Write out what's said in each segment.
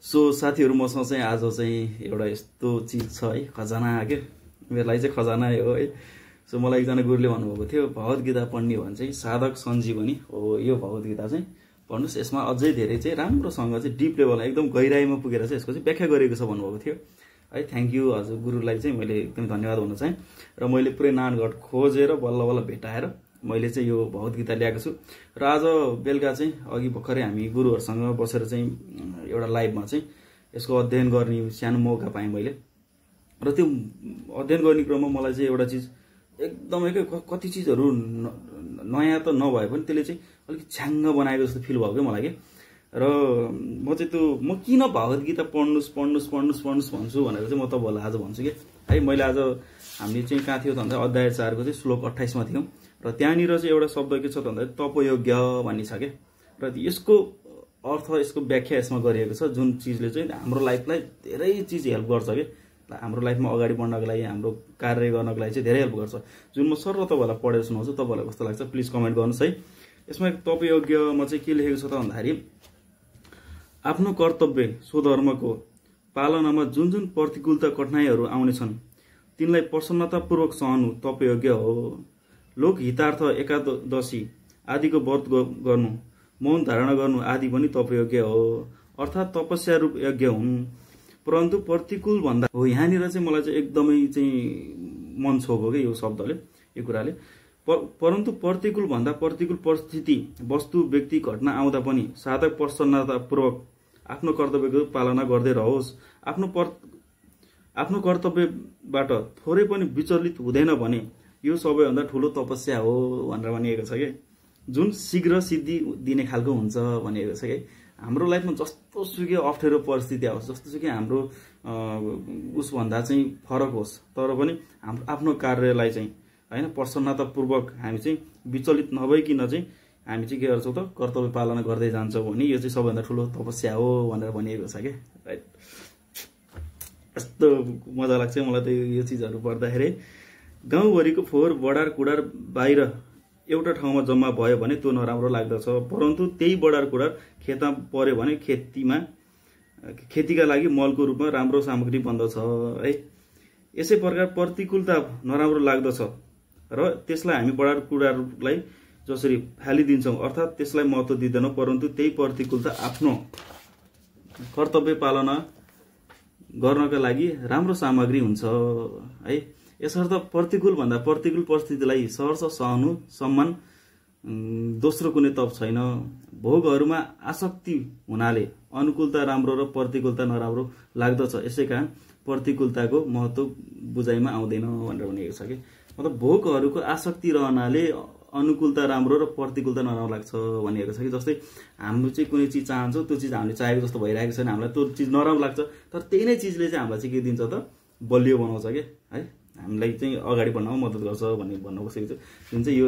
So साथीहरु मसँग चाहिँ आज चाहिँ एउटा यस्तो चीज छ है, खजाना के मेरो लागि चाहिँ खजाना हो है। सो मलाई एकजना गुरुले भन्नुभएको थियो भगवत गीता पढ्ने हो भने चाहिँ साधक सञ्जीवनी हो, यो भगवत गीता चाहिँ पढ्नुस्, यसमा अझै धेरै चाहिँ राम्रोसँग चाहिँ डिप लेभलमा एकदम गहिराईमा पुगेर चाहिँ यसको चाहिँ व्याख्या गरेको छ भन्नुभएको थियो है। थ्यांक यू हजुर गुरुलाई चाहिँ मैले एकदम धन्यवाद भन्न चाहे। र मैले पुरै नानगढ खोजेर बल्ल बल्ल भेटाएर मैले चाहिँ यो भगवत गीता ल्याएको छु। र आज बेलुका चाहिँ अघि भर्खरै हामी गुरुहरुसँग बसेर चाहिँ एउटा लाइभमा चाहिँ यसको अध्ययन गर्ने सानो मौका पाएँ मैले। र त्यो अध्ययन गर्ने क्रममा मलाई चाहिँ एउटा चीज एकदमै कति चीजहरु नयाँ त नभए पनि त्यसले चाहिँ अलिक छ्याङ्ग बनाएको जस्तो फिल भयो के मलाई के। र म चाहिँ त्यो म किन भगवत गीता पढ्नुस् भन्छु भनेर चाहिँ म तपाईहरुलाई आज भन्छु के है। मैले आज हामीले चाहिँ कहाँ थियो त भन्दा अध्याय 4 को चाहिँ श्लोक 28 मा थियौं र त्यहाँनिर चाहिँ एउटा शब्द के छ त भन्दा तपयोग्य भन्ने छ के। र यसको अर्थ यसको व्याख्या यसमा गरिएको छ जुन चीजले चाहिँ हाम्रो लाइफलाई धेरै चीज हेल्प गर्छ के। हाम्रो लाइफमा अगाडि बढ्नको लागि हाम्रो कार्य गर्नको लागि चाहिँ धेरै हेल्प गर्छ। जुन म सर तपाईहरुलाई पढेर सुनाउँछु, तपाईहरुलाई कस्तो लाग्छ प्लिज कमेन्ट गर्नुस् है। यसमा तपयोग्यमा चाहिँ के लेखेको छ त भन्दाखेरि आफ्नो कर्तव्य स्वधर्मको पालनामा जुन जुन प्रतिकूलता कठिनाइहरू आउनेछन् तिनलाई प्रसन्नतापूर्वक सहनु तपयोग्य हो। लोक हितार्थ एकादशी आदिको व्रत गर्नु, मौन धारणा गर्नु आदि पनि तपयोग्य हो, अर्थात तपस्या रूप यज्ञ हुन्। परन्तु प्रतिकूल भन्दा हो, यहाँनिर चाहिँ मलाई चाहिँ एकदमै चाहिँ मन छोको के यो शब्दले, यो कुराले। परन्तु प्रतिकूल भन्दा प्रतिकूल परिस्थिति वस्तु व्यक्ति घटना आउँदा पनि साधक प्रसन्नतापूर्वक आफ्नो कर्तव्यको पालना गर्दै रहोस्। आफ्नो कर्तव्यबाट थोरै पनि विचलित हुँदैन भने यो सबैभन्दा ठूलो तपस्या हो भनेर भनिएको छ के। जुन शीघ्र सिद्धि दिने खालको हुन्छ भनिएको छ के। हाम्रो लाइफमा जस्तो सुकै अप्ठ्यारो परिस्थिति आओस्, जस्तो सुकै हाम्रो उसभन्दा चाहिँ फरक होस्, तर पनि हाम्रो आफ्नो कार्यलाई चाहिँ हैन प्रसन्नतापूर्वक हामी चाहिँ विचलित नभइकिन चाहिँ हामी चाहिँ के गर्छौं त कर्तव्य पालना गर्दै जान्छौं भने यो चाहिँ सबैभन्दा ठूलो तपस्या हो भनेर भनिएको छ के। राइट, यस्तो मजा लाग्छ मलाई त यो चीजहरु पढ्दाखेरि। गाउँभरिको फोहोर बडार कुडार बाहिर एउटा ठाउँमा जम्मा भयो भने त्यो नराम्रो लाग्दछ, परन्तु त्यही बडार कुडार खेतमा पर्यो भने खेतीका लागि मलको रूपमा राम्रो सामग्री बन्दछ है। यसै प्रकार प्रतिकूलता नराम्रो लाग्दछ र त्यसलाई हामी बडार कुडारलाई जसरी फालिदिन्छौं अर्थात त्यसलाई महत्त्व दिदैनौं, परन्तु त्यही प्रतिकूलता आफ्नो कर्तव्य पालना गर्नका लागि राम्रो सामग्री हुन्छ है। यसर्थ प्रतिकूल भन्दा प्रतिकूल परिस्थितिलाई सहर्ष सहनु सम्मान दोस्रो कुनै तप छैन। भोगहरुमा आसक्ति हुनाले अनुकूलता राम्रो र प्रतिकूलता नराम्रो लाग्दछ, यसैकारण प्रतिकूलताको महत्त्व बुझाइमा आउँदैन भनेर भनिएको छ के। मतलब भोगहरुको आसक्ति रहनाले अनुकूलता राम्रो र प्रतिकूलता नराम्रो लाग्छ भनिएको छ कि। जस्तै हाम्रो चाहिँ कुनै चीज चाहन्छौं, त्यो चीज हामीले चाहेको जस्तो भइरहेको छैन, हामीलाई त्यो चीज नराम्रो लाग्छ, तर त्यही नै चीजले चाहिँ हामीलाई चाहिँ के दिन्छ त बलियो बनाउँछ के है, हामीलाई चाहिँ अगाडि बढ्नमा मद्दत गर्छ भन्नु खोजेको छु। जुन चाहिँ यो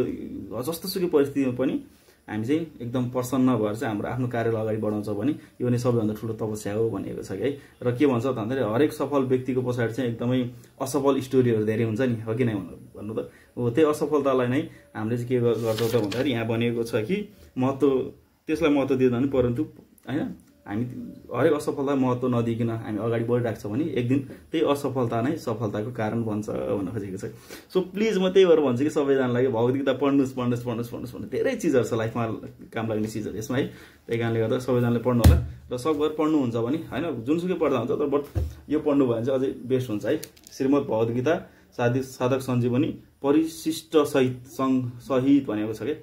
जस्तो सुकै परिस्थितिमा पनि हामी चाहिँ एकदम प्रसन्न भएर चाहिँ हाम्रो आफ्नो कार्यलाई अगाडि बढाउँछ भने यो नै सबैभन्दा ठूलो तपस्या हो भनिएको छ कि है। र के भन्छ त भन्दाखेरि हरेक सफल व्यक्तिको पछाडि चाहिँ एकदमै असफल स्टोरीहरु धेरै हुन्छ नि, हो कि नै भन्नु त। हो, त्यही असफलतालाई नै हामीले चाहिँ के गर्छौं त भन्दाखेरि यहाँ बनिएको छ कि त्यसलाई महत्त्व दिँदैन, परन्तु हैन हामी हरेक असफलता महत्त्व नदिकिन हामी अगाडि बढिराख्छौं भने एक दिन त्यही असफलता नै सफलताको कारण बन्छ भन्न खोजेको छ। सो प्लिज म त्यही भएर भन्छु कि सबैजनालाई भगवत गीता पढ्नुस् भन्ने धेरै चीजहरु छ लाइफमा काम लाग्ने चीजहरु यसमा है। त्यही कारणले गर्दा सबैजनाले पढ्नु होला र सकभर पढ्नुहुन्छ भने हैन जुनसुकै पढ्दा हुन्छ, तर बट यो पढ्नु भयो भने चाहिँ अझै बेस्ट हुन्छ है। श्रीमद् भगवत गीता साधक सञ्जीवनी परिशिष्ट सहित भनेको छ के।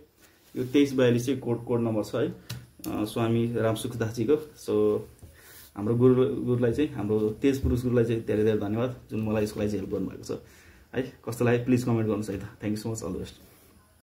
यो 2342 चाहिँ कोड नम्बर छ है, स्वामी रामसुखदासजीको। सो हाम्रो गुरुलाई चाहिँ हाम्रो तेज पुरुष गुरुलाई चाहिँ धेरै धेरै धन्यवाद जुन मलाई यसको लागि हेल्प गर्नुभएको छ है। कस्तो लाग्यो प्लिज कमेन्ट गर्नुहोस् है त। Thank you so much, all the best.